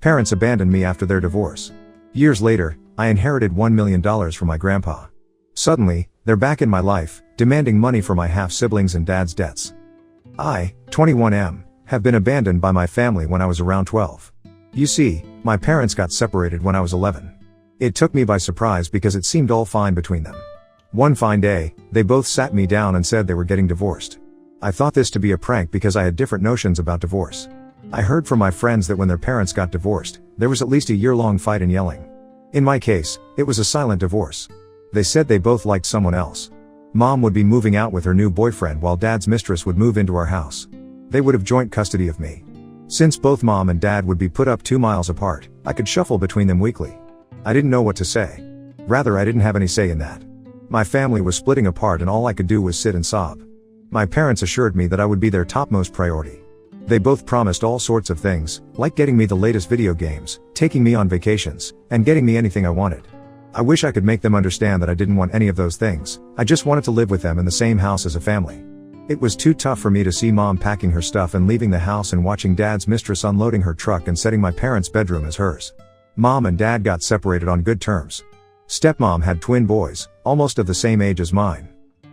Parents abandoned me after their divorce. Years later, I inherited $1 million from my grandpa. Suddenly, they're back in my life, demanding money for my half-siblings and dad's debts. I, 21M, have been abandoned by my family when I was around 12. You see, my parents got separated when I was 11. It took me by surprise because it seemed all fine between them. One fine day, they both sat me down and said they were getting divorced. I thought this to be a prank because I had different notions about divorce. I heard from my friends that when their parents got divorced, there was at least a year-long fight and yelling. In my case, it was a silent divorce. They said they both liked someone else. Mom would be moving out with her new boyfriend while dad's mistress would move into our house. They would have joint custody of me. Since both mom and dad would be put up 2 miles apart, I could shuffle between them weekly. I didn't know what to say. Rather, I didn't have any say in that. My family was splitting apart and all I could do was sit and sob. My parents assured me that I would be their topmost priority. They both promised all sorts of things, like getting me the latest video games, taking me on vacations, and getting me anything I wanted. I wish I could make them understand that I didn't want any of those things. I just wanted to live with them in the same house as a family. It was too tough for me to see mom packing her stuff and leaving the house and watching dad's mistress unloading her truck and setting my parents' bedroom as hers. Mom and dad got separated on good terms. Stepmom had twin boys, almost of the same age as mine.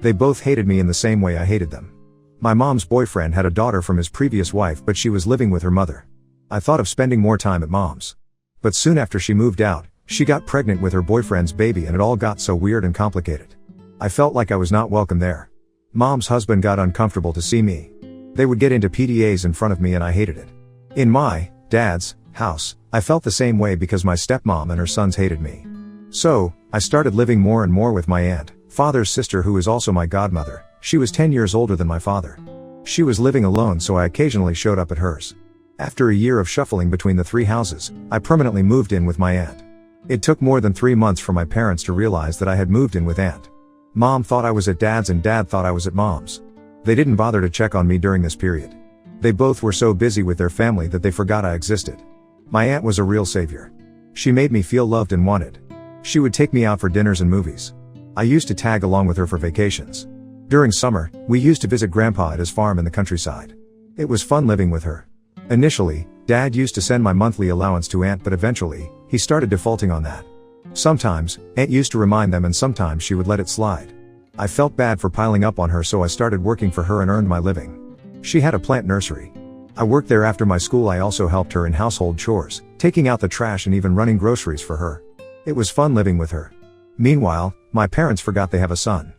They both hated me in the same way I hated them. My mom's boyfriend had a daughter from his previous wife, but she was living with her mother. I thought of spending more time at mom's. But soon after she moved out, she got pregnant with her boyfriend's baby and it all got so weird and complicated. I felt like I was not welcome there. Mom's husband got uncomfortable to see me. They would get into PDAs in front of me and I hated it. In my dad's house, I felt the same way because my stepmom and her sons hated me. So, I started living more and more with my aunt, father's sister, who is also my godmother. She was 10 years older than my father. She was living alone, so I occasionally showed up at hers. After a year of shuffling between the 3 houses, I permanently moved in with my aunt. It took more than 3 months for my parents to realize that I had moved in with aunt. Mom thought I was at dad's and dad thought I was at mom's. They didn't bother to check on me during this period. They both were so busy with their family that they forgot I existed. My aunt was a real savior. She made me feel loved and wanted. She would take me out for dinners and movies. I used to tag along with her for vacations. During summer, we used to visit grandpa at his farm in the countryside. It was fun living with her. Initially, dad used to send my monthly allowance to aunt, but eventually, he started defaulting on that. Sometimes, aunt used to remind them and sometimes she would let it slide. I felt bad for piling up on her, so I started working for her and earned my living. She had a plant nursery. I worked there after my school. I also helped her in household chores, taking out the trash and even running groceries for her. It was fun living with her. Meanwhile, my parents forgot they have a son.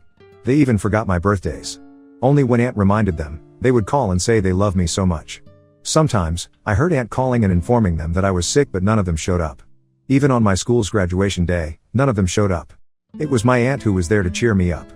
They even forgot my birthdays. Only when aunt reminded them, they would call and say they love me so much. Sometimes, I heard aunt calling and informing them that I was sick, but none of them showed up. Even on my school's graduation day, none of them showed up. It was my aunt who was there to cheer me up.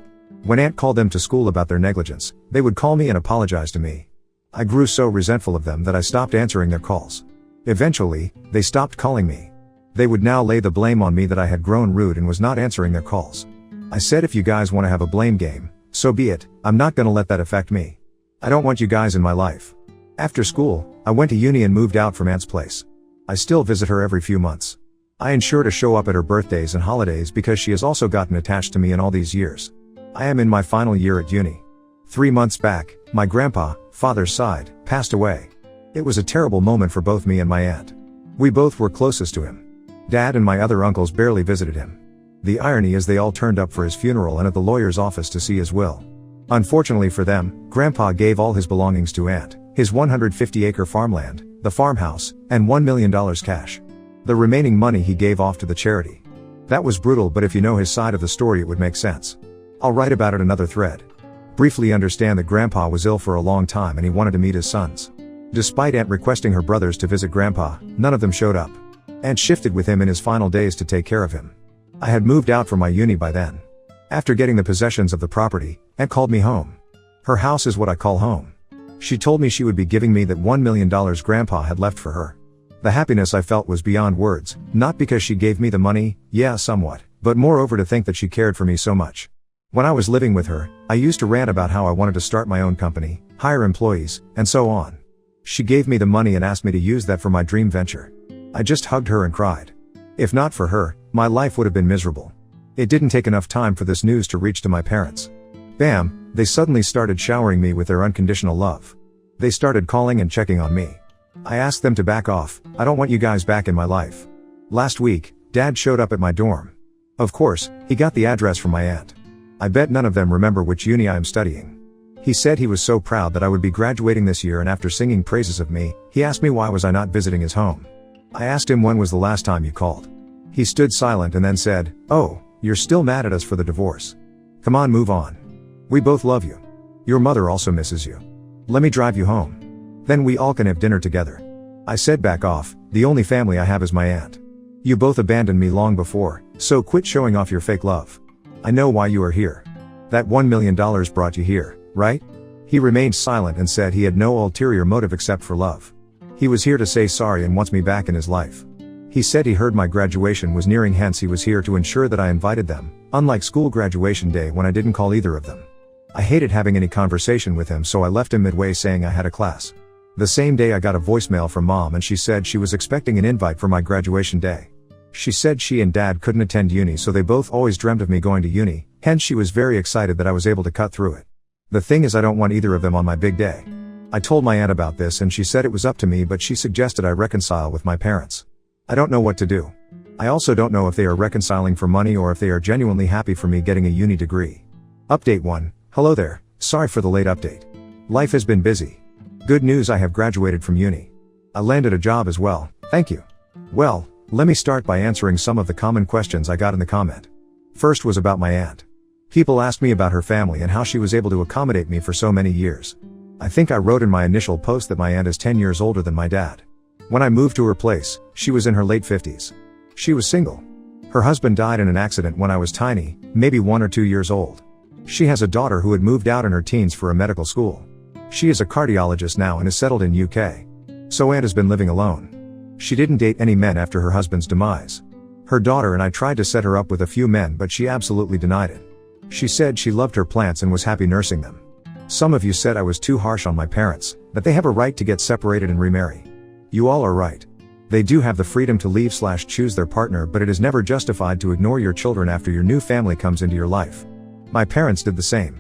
When aunt called them to school about their negligence, they would call me and apologize to me. I grew so resentful of them that I stopped answering their calls. Eventually, they stopped calling me. They would now lay the blame on me that I had grown rude and was not answering their calls. I said, if you guys want to have a blame game, so be it. I'm not gonna let that affect me. I don't want you guys in my life. After school, I went to uni and moved out from aunt's place. I still visit her every few months. I ensure to show up at her birthdays and holidays because she has also gotten attached to me in all these years. I am in my final year at uni. 3 months back, my grandpa, father's side, passed away. It was a terrible moment for both me and my aunt. We both were closest to him. Dad and my other uncles barely visited him. The irony is they all turned up for his funeral and at the lawyer's office to see his will. Unfortunately for them, Grandpa gave all his belongings to aunt, his 150-acre farmland, the farmhouse, and $1 million cash. The remaining money he gave off to the charity. That was brutal, but if you know his side of the story it would make sense. I'll write about it another thread. Briefly understand that Grandpa was ill for a long time and he wanted to meet his sons. Despite aunt requesting her brothers to visit Grandpa, none of them showed up. Aunt shifted with him in his final days to take care of him. I had moved out from my uni by then. After getting the possessions of the property, aunt called me home. Her house is what I call home. She told me she would be giving me that $1 million Grandpa had left for her. The happiness I felt was beyond words, not because she gave me the money, yeah, somewhat, but moreover to think that she cared for me so much. When I was living with her, I used to rant about how I wanted to start my own company, hire employees, and so on. She gave me the money and asked me to use that for my dream venture. I just hugged her and cried. If not for her, my life would have been miserable. It didn't take enough time for this news to reach to my parents. Bam, they suddenly started showering me with their unconditional love. They started calling and checking on me. I asked them to back off. I don't want you guys back in my life. Last week, Dad showed up at my dorm. Of course, he got the address from my aunt. I bet none of them remember which uni I am studying. He said he was so proud that I would be graduating this year, and after singing praises of me, he asked me why was I not visiting his home. I asked him when was the last time you called. He stood silent and then said, "Oh, you're still mad at us for the divorce. Come on, move on. We both love you. Your mother also misses you. Let me drive you home. Then we all can have dinner together." I said, "Back off, the only family I have is my aunt. You both abandoned me long before, so quit showing off your fake love. I know why you are here. That $1 million brought you here, right?" He remained silent and said he had no ulterior motive except for love. He was here to say sorry and wants me back in his life. He said he heard my graduation was nearing, hence he was here to ensure that I invited them, unlike school graduation day when I didn't call either of them. I hated having any conversation with him, so I left him midway saying I had a class. The same day I got a voicemail from Mom, and she said she was expecting an invite for my graduation day. She said she and Dad couldn't attend uni, so they both always dreamt of me going to uni, hence she was very excited that I was able to cut through it. The thing is, I don't want either of them on my big day. I told my aunt about this and she said it was up to me, but she suggested I reconcile with my parents. I don't know what to do. I also don't know if they are reconciling for money or if they are genuinely happy for me getting a uni degree. Update 1. Hello there, sorry for the late update. Life has been busy. Good news, I have graduated from uni. I landed a job as well, thank you. Well, let me start by answering some of the common questions I got in the comment. First was about my aunt. People asked me about her family and how she was able to accommodate me for so many years. I think I wrote in my initial post that my aunt is 10 years older than my dad. When I moved to her place, she was in her late 50s. She was single. Her husband died in an accident when I was tiny, maybe 1 or 2 years old. She has a daughter who had moved out in her teens for a medical school. She is a cardiologist now and is settled in UK. So Aunt has been living alone. She didn't date any men after her husband's demise. Her daughter and I tried to set her up with a few men, but she absolutely denied it. She said she loved her plants and was happy nursing them. Some of you said I was too harsh on my parents, that they have a right to get separated and remarry. You all are right. They do have the freedom to leave/choose their partner, but it is never justified to ignore your children after your new family comes into your life. My parents did the same.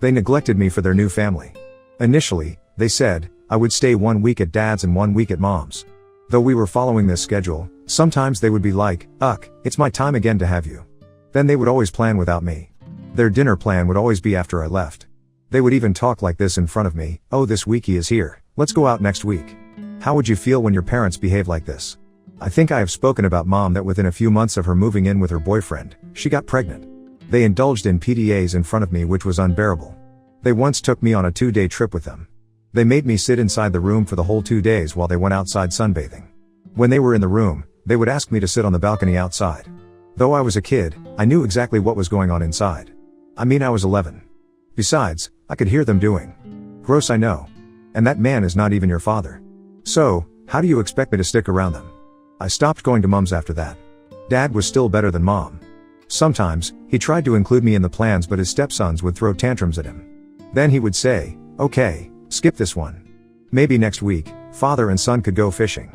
They neglected me for their new family. Initially, they said, I would stay 1 week at Dad's and 1 week at Mom's. Though we were following this schedule, sometimes they would be like, "Uck, it's my time again to have you." Then they would always plan without me. Their dinner plan would always be after I left. They would even talk like this in front of me, "Oh, this week he is here, let's go out next week." How would you feel when your parents behave like this? I think I have spoken about Mom that within a few months of her moving in with her boyfriend, she got pregnant. They indulged in PDAs in front of me, which was unbearable. They once took me on a 2-day trip with them. They made me sit inside the room for the whole 2 days while they went outside sunbathing. When they were in the room, they would ask me to sit on the balcony outside. Though I was a kid, I knew exactly what was going on inside. I mean, I was 11. Besides, I could hear them doing. Gross, I know. And that man is not even your father. So, how do you expect me to stick around them? I stopped going to Mom's after that. Dad was still better than Mom. Sometimes, he tried to include me in the plans, but his stepsons would throw tantrums at him. Then he would say, "Okay, skip this one. Maybe next week, father and son could go fishing."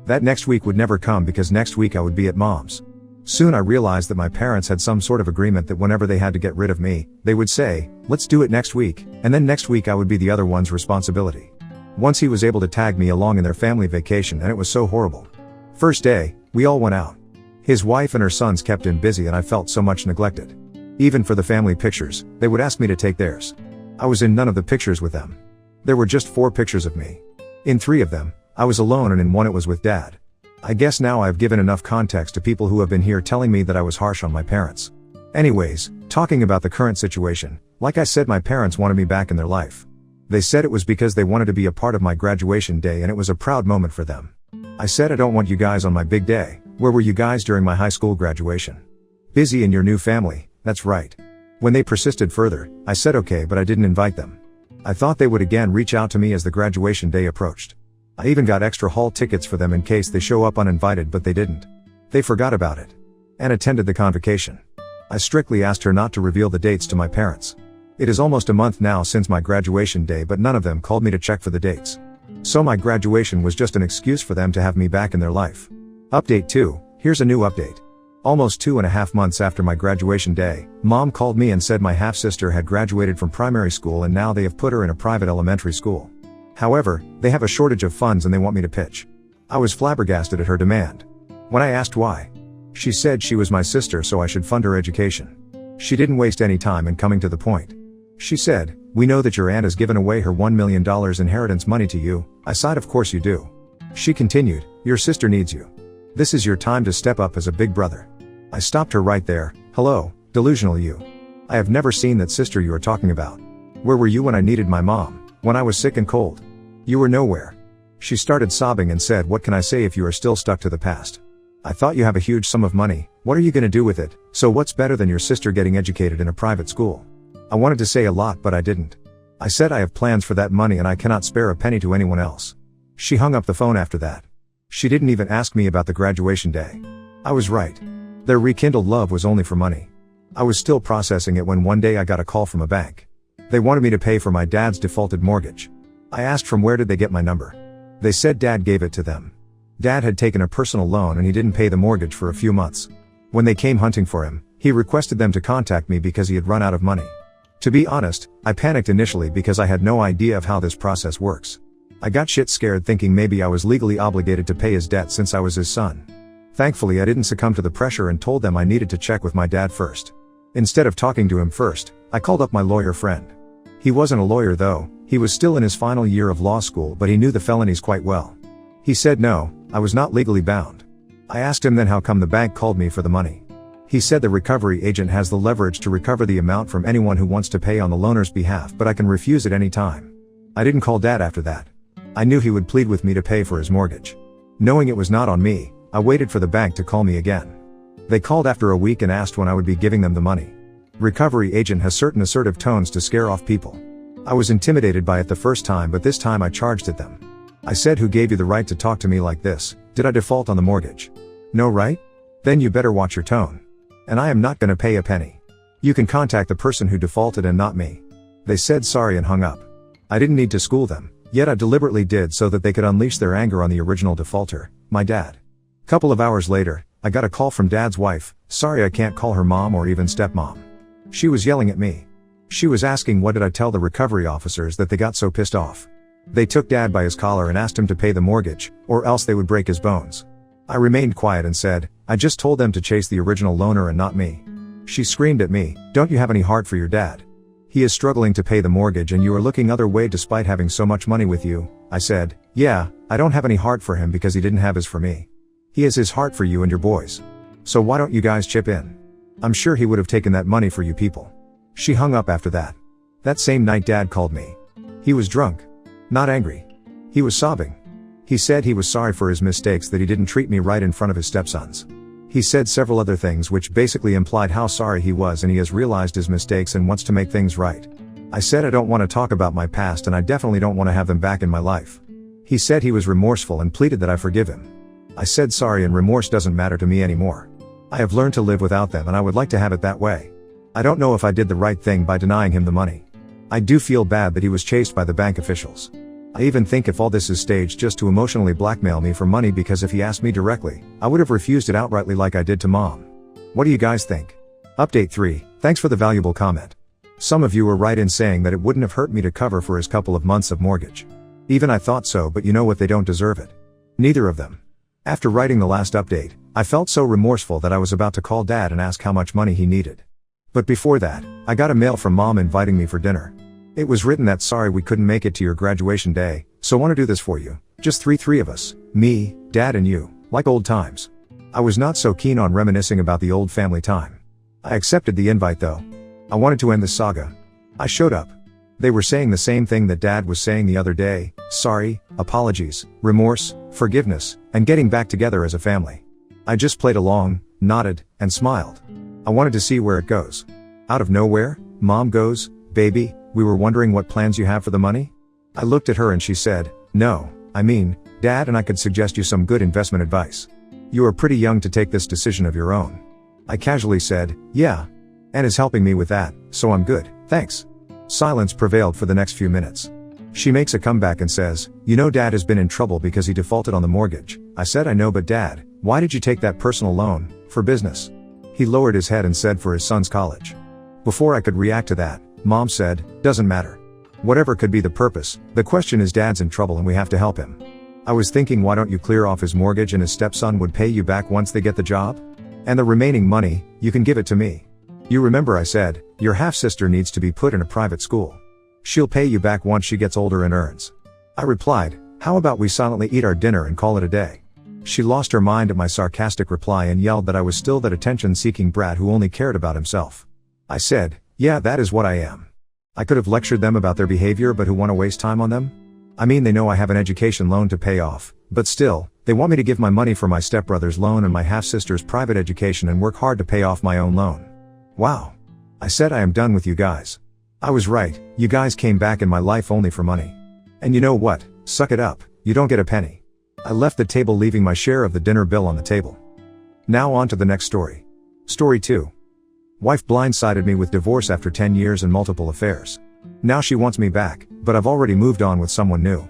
That next week would never come because next week I would be at Mom's. Soon I realized that my parents had some sort of agreement that whenever they had to get rid of me, they would say, "Let's do it next week," and then next week I would be the other one's responsibility. Once he was able to tag me along in their family vacation, and it was so horrible. First day, we all went out. His wife and her sons kept him busy and I felt so much neglected. Even for the family pictures, they would ask me to take theirs. I was in none of the pictures with them. There were just 4 pictures of me. In 3 of them, I was alone, and in 1 it was with Dad. I guess now I've given enough context to people who have been here telling me that I was harsh on my parents. Anyways, talking about the current situation, like I said, my parents wanted me back in their life. They said it was because they wanted to be a part of my graduation day and it was a proud moment for them. I said, I don't want you guys on my big day. Where were you guys during my high school graduation? Busy in your new family, that's right. When they persisted further, I said okay, but I didn't invite them. I thought they would again reach out to me as the graduation day approached. I even got extra hall tickets for them in case they show up uninvited, but they didn't. They forgot about it. And attended the convocation. I strictly asked her not to reveal the dates to my parents. It is almost a month now since my graduation day, but none of them called me to check for the dates. So my graduation was just an excuse for them to have me back in their life. Update 2, here's a new update. Almost 2.5 months after my graduation day, Mom called me and said my half-sister had graduated from primary school and now they have put her in a private elementary school. However, they have a shortage of funds and they want me to pitch. I was flabbergasted at her demand. When I asked why, she said she was my sister so I should fund her education. She didn't waste any time in coming to the point. She said, "We know that your aunt has given away her $1 million inheritance money to you." I sighed, "Of course you do." She continued, "Your sister needs you. This is your time to step up as a big brother." I stopped her right there. "Hello, delusional you. I have never seen that sister you are talking about. Where were you when I needed my mom, when I was sick and cold? You were nowhere." She started sobbing and said, "What can I say if you are still stuck to the past? I thought you have a huge sum of money. What are you going to do with it? So what's better than your sister getting educated in a private school?" I wanted to say a lot but I didn't. I said I have plans for that money and I cannot spare a penny to anyone else. She hung up the phone after that. She didn't even ask me about the graduation day. I was right. Their rekindled love was only for money. I was still processing it when one day I got a call from a bank. They wanted me to pay for my dad's defaulted mortgage. I asked from where did they get my number. They said Dad gave it to them. Dad had taken a personal loan and he didn't pay the mortgage for a few months. When they came hunting for him, he requested them to contact me because he had run out of money. To be honest, I panicked initially because I had no idea of how this process works. I got shit scared thinking maybe I was legally obligated to pay his debt since I was his son. Thankfully I didn't succumb to the pressure and told them I needed to check with my dad first. Instead of talking to him first, I called up my lawyer friend. He wasn't a lawyer though, he was still in his final year of law school but he knew the felonies quite well. He said no, I was not legally bound. I asked him then how come the bank called me for the money. He said the recovery agent has the leverage to recover the amount from anyone who wants to pay on the loaner's behalf but I can refuse at any time. I didn't call Dad after that. I knew he would plead with me to pay for his mortgage. Knowing it was not on me, I waited for the bank to call me again. They called after a week and asked when I would be giving them the money. Recovery agent has certain assertive tones to scare off people. I was intimidated by it the first time but this time I charged at them. I said, "Who gave you the right to talk to me like this? Did I default on the mortgage? No, right? Then you better watch your tone. And I am not gonna pay a penny. You can contact the person who defaulted and not me." They said sorry and hung up. I didn't need to school them, yet I deliberately did so that they could unleash their anger on the original defaulter, my dad. Couple of hours later, I got a call from Dad's wife. Sorry I can't call her mom or even stepmom. She was yelling at me. She was asking what did I tell the recovery officers that they got so pissed off. They took Dad by his collar and asked him to pay the mortgage, or else they would break his bones. I remained quiet and said, "I just told them to chase the original loaner and not me." She screamed at me, "Don't you have any heart for your dad? He is struggling to pay the mortgage and you are looking other way despite having so much money with you." I said, "Yeah, I don't have any heart for him because he didn't have his for me. He has his heart for you and your boys. So why don't you guys chip in? I'm sure he would have taken that money for you people." She hung up after that. That same night Dad called me. He was drunk. Not angry. He was sobbing. He said he was sorry for his mistakes, that he didn't treat me right in front of his stepsons. He said several other things which basically implied how sorry he was and he has realized his mistakes and wants to make things right. I said I don't want to talk about my past and I definitely don't want to have them back in my life. He said he was remorseful and pleaded that I forgive him. I said sorry and remorse doesn't matter to me anymore. I have learned to live without them and I would like to have it that way. I don't know if I did the right thing by denying him the money. I do feel bad that he was chased by the bank officials. I even think if all this is staged just to emotionally blackmail me for money, because if he asked me directly, I would have refused it outrightly like I did to Mom. What do you guys think? Update 3. Thanks for the valuable comment. Some of you were right in saying that it wouldn't have hurt me to cover for his couple of months of mortgage. Even I thought so, but you know what, they don't deserve it. Neither of them. After writing the last update, I felt so remorseful that I was about to call Dad and ask how much money he needed. But before that, I got a mail from Mom inviting me for dinner. It was written that sorry we couldn't make it to your graduation day, so want to do this for you. Just three of us, me, Dad and you, like old times. I was not so keen on reminiscing about the old family time. I accepted the invite though. I wanted to end this saga. I showed up. They were saying the same thing that Dad was saying the other day: sorry, apologies, remorse, forgiveness, and getting back together as a family. I just played along, nodded, and smiled. I wanted to see where it goes. Out of nowhere, Mom goes, "Baby, we were wondering what plans you have for the money?" I looked at her and she said, "No, I mean, Dad and I could suggest you some good investment advice. You are pretty young to take this decision of your own." I casually said, "Yeah. Anne is helping me with that, so I'm good, thanks." Silence prevailed for the next few minutes. She makes a comeback and says, "You know Dad has been in trouble because he defaulted on the mortgage." I said, "I know, but Dad, why did you take that personal loan? For business?" He lowered his head and said, "For his son's college." Before I could react to that, Mom said, "Doesn't matter. Whatever could be the purpose, the question is dad's in trouble and we have to help him. I was thinking, why don't you clear off his mortgage and his stepson would pay you back once they get the job? And the remaining money, you can give it to me. You remember I said, your half-sister needs to be put in a private school. She'll pay you back once she gets older and earns. I replied, how about we silently eat our dinner and call it a day? She lost her mind at my sarcastic reply and yelled that I was still that attention-seeking brat who only cared about himself. I said, yeah, that is what I am. I could have lectured them about their behavior, but who want to waste time on them? I mean, they know I have an education loan to pay off, but still, they want me to give my money for my stepbrother's loan and my half-sister's private education and work hard to pay off my own loan. Wow. I said, I am done with you guys. I was right, you guys came back in my life only for money. And you know what? Suck it up, you don't get a penny. I left the table, leaving my share of the dinner bill on the table. Now on to the next story. Story 2. Wife blindsided me with divorce after 10 years and multiple affairs. Now she wants me back, but I've already moved on with someone new.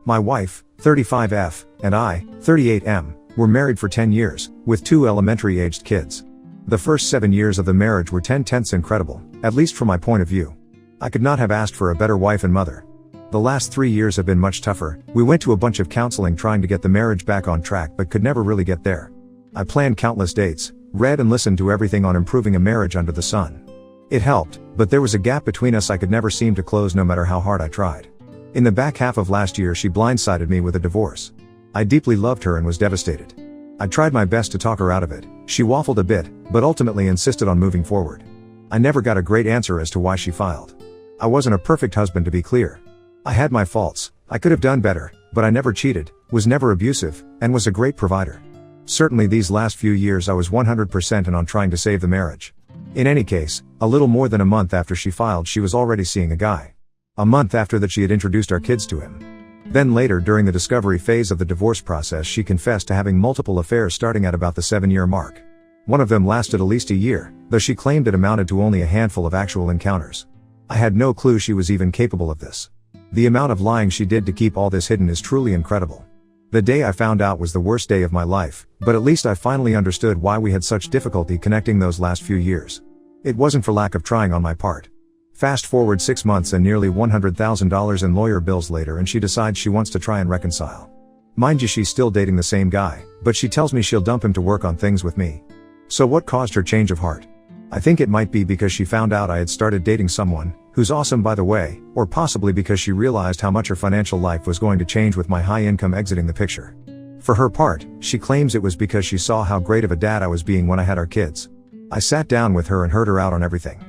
My wife, 35F, and I, 38M, were married for 10 years, with 2 elementary-aged kids. The first 7 years of the marriage were 10/10 incredible, at least from my point of view. I could not have asked for a better wife and mother. The last 3 years have been much tougher. We went to a bunch of counseling trying to get the marriage back on track but could never really get there. I planned countless dates, read and listened to everything on improving a marriage under the sun. It helped, but there was a gap between us I could never seem to close no matter how hard I tried. In the back half of last year she blindsided me with a divorce. I deeply loved her and was devastated. I tried my best to talk her out of it. She waffled a bit, but ultimately insisted on moving forward. I never got a great answer as to why she filed. I wasn't a perfect husband, to be clear. I had my faults, I could have done better, but I never cheated, was never abusive, and was a great provider. Certainly these last few years I was 100% in on trying to save the marriage. In any case, a little more than a month after she filed she was already seeing a guy. A month after that she had introduced our kids to him. Then later, during the discovery phase of the divorce process, she confessed to having multiple affairs starting at about the 7-year mark. One of them lasted at least a year, though she claimed it amounted to only a handful of actual encounters. I had no clue she was even capable of this. The amount of lying she did to keep all this hidden is truly incredible. The day I found out was the worst day of my life, but at least I finally understood why we had such difficulty connecting those last few years. It wasn't for lack of trying on my part. Fast forward 6 months and nearly $100,000 in lawyer bills later and she decides she wants to try and reconcile. Mind you, she's still dating the same guy, but she tells me she'll dump him to work on things with me. So what caused her change of heart? I think it might be because she found out I had started dating someone, who's awesome by the way, or possibly because she realized how much her financial life was going to change with my high income exiting the picture. For her part, she claims it was because she saw how great of a dad I was being when I had our kids. I sat down with her and heard her out on everything.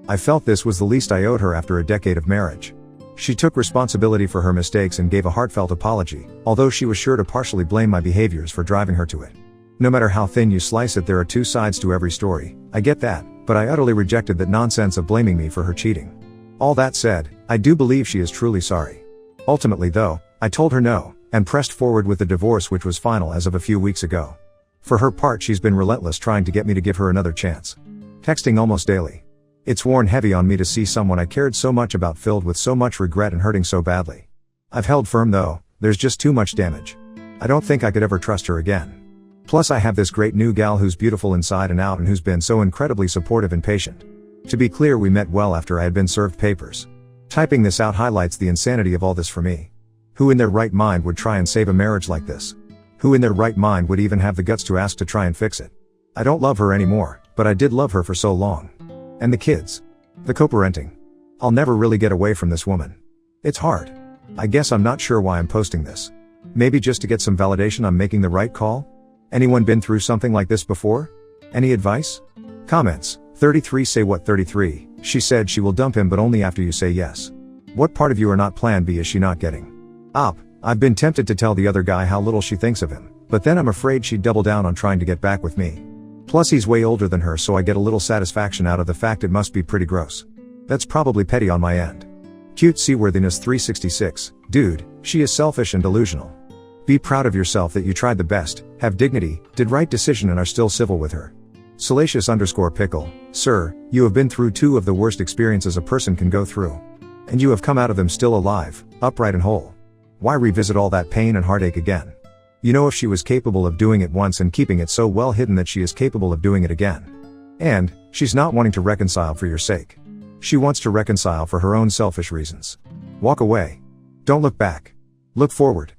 I felt this was the least I owed her after a decade of marriage. She took responsibility for her mistakes and gave a heartfelt apology, although she was sure to partially blame my behaviors for driving her to it. No matter how thin you slice it, there are 2 sides to every story. I get that, but I utterly rejected that nonsense of blaming me for her cheating. All that said, I do believe she is truly sorry. Ultimately though, I told her no, and pressed forward with the divorce, which was final as of a few weeks ago. For her part, she's been relentless trying to get me to give her another chance. Texting almost daily. It's worn heavy on me to see someone I cared so much about filled with so much regret and hurting so badly. I've held firm though, there's just too much damage. I don't think I could ever trust her again. Plus I have this great new gal who's beautiful inside and out and who's been so incredibly supportive and patient. To be clear, we met well after I had been served papers. Typing this out highlights the insanity of all this for me. Who in their right mind would try and save a marriage like this? Who in their right mind would even have the guts to ask to try and fix it? I don't love her anymore, but I did love her for so long. And the kids. The co-parenting. I'll never really get away from this woman. It's hard. I guess I'm not sure why I'm posting this. Maybe just to get some validation I'm making the right call? Anyone been through something like this before? Any advice? Comments. 33 Say what? 33, she said she will dump him but only after you say yes. What part of you are not plan B is she not getting? I've been tempted to tell the other guy how little she thinks of him, but then I'm afraid she'd double down on trying to get back with me. Plus he's way older than her, so I get a little satisfaction out of the fact it must be pretty gross. That's probably petty on my end. Cute Seaworthiness 366, dude, she is selfish and delusional. Be proud of yourself that you tried the best, have dignity, did right decision and are still civil with her. Salacious_pickle, sir, you have been through 2 of the worst experiences a person can go through. And you have come out of them still alive, upright and whole. Why revisit all that pain and heartache again? You know, if she was capable of doing it once and keeping it so well hidden that she is capable of doing it again. And, she's not wanting to reconcile for your sake. She wants to reconcile for her own selfish reasons. Walk away. Don't look back. Look forward.